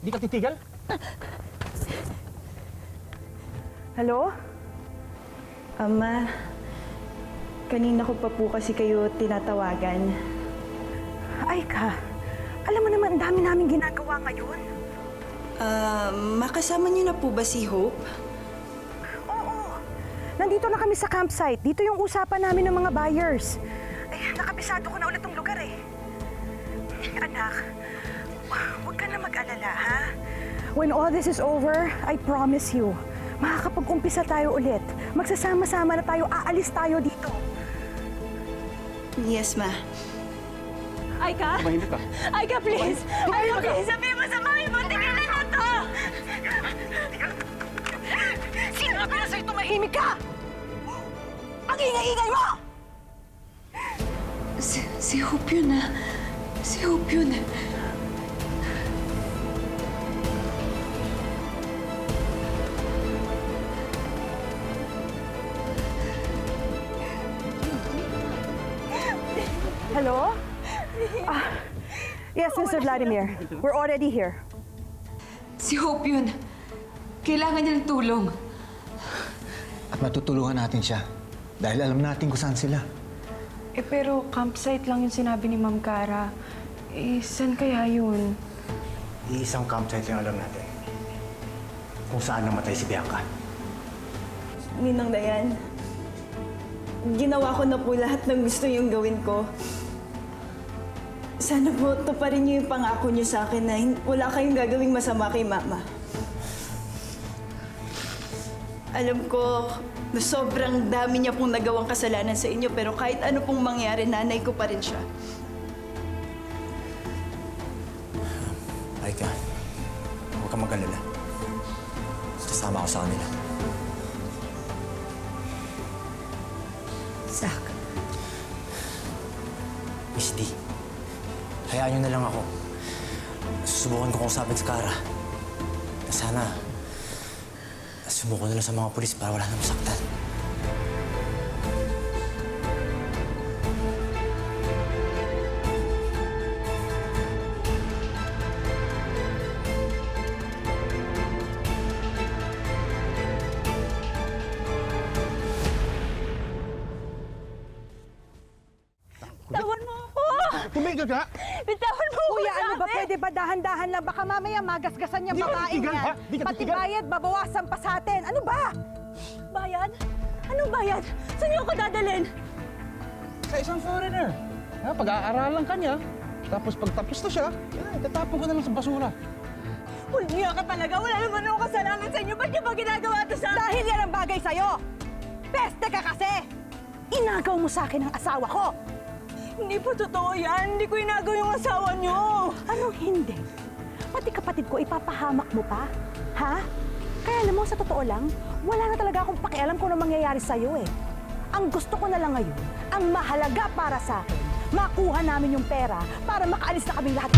Hindi ka titigil? Hello? Ama, kanina ko pa po kasi kayo tinatawagan. Ay ka, alam mo naman, ang dami namin ginagawa ngayon. Makasama niyo na po ba si Hope? Oo, nandito na kami sa campsite. Dito yung usapan namin ng mga buyers. Ay, nakabisado ko na ulit tong lugar eh. Anak, huwag ka na mag-alala, ha? When all this is over, I promise you, makakapag-umpisa tayo ulit. Magsasama-sama na tayo, aalis tayo dito. Yes, Ma. Aika! Tumahimik ka. Aika, please! Aika, please! Sabihin mo sa mami mo, tigilan mo to! Sinabi na sa'yo tumahimik ka! Ang ingay-ingay mo! Si Hope yun, ah. Si Hope yun. Hello? Yes, Mr. Vladimir. We're already here. Si Hope yun. Kailangan niya ng tulong. At matutulungan natin siya. Dahil alam natin kung saan sila. Pero campsite lang yung sinabi ni Ma'am Cara. Saan kaya yun? Iisang campsite lang alam natin. Kung saan namatay si Bianca. Ninang Dayan, ginawa ko na po lahat ng gusto niyong gawin ko. Sana po tuparin niyo yung pangako niyo sa akin na wala kayong gagawing masama kay Mama. Alam ko na sobrang dami niya pong nagawang kasalanan sa inyo, pero kahit ano pong mangyari, nanay ko pa rin siya. Aika, huwag ka mag-alala. Kasama ako sa kanila. Zach. Miss D, hayaan niyo na lang ako. Susubukan ko kausapin si Cara. Na sana, sumuko na lang sa mga pulis para wala na masaktan. Tawan mo ako! Tumigil ka! Bitawan mo ako! Kuya, ano ba? Pwede ba dahan-dahan lang? Baka mamaya magasgasan yung Di ka babaeng titigan, yan. ha? Di ka Pati titigan. bayad, babawasan pa sa atin. Ano ba? Bayad? Anong bayad? Saan niyo ako dadalhin? Sa isang foreigner. Pag-aaralan ka niya. Tapos pag tapos na siya, tatapon ko na lang sa basura. Hulmiya ka talaga. Wala naman ako kasalanan sa inyo. Ba't niyo ba ginagawa ito sa... Dahil yan ang bagay sa'yo. Peste ka kasi. Inagaw mo sa akin ang asawa ko. Hindi po totoo yan. Hindi ko inagaw yung asawa niyo. Anong hindi? Pati kapatid ko, ipapahamak mo pa? Ha? Kaya alam mo, sa totoo lang, wala na talaga akong pakialam kung ano mangyayari sa'yo eh. Ang gusto ko na lang ngayon, ang mahalaga para sa akin, makuha namin yung pera para makaalis na kaming lahat.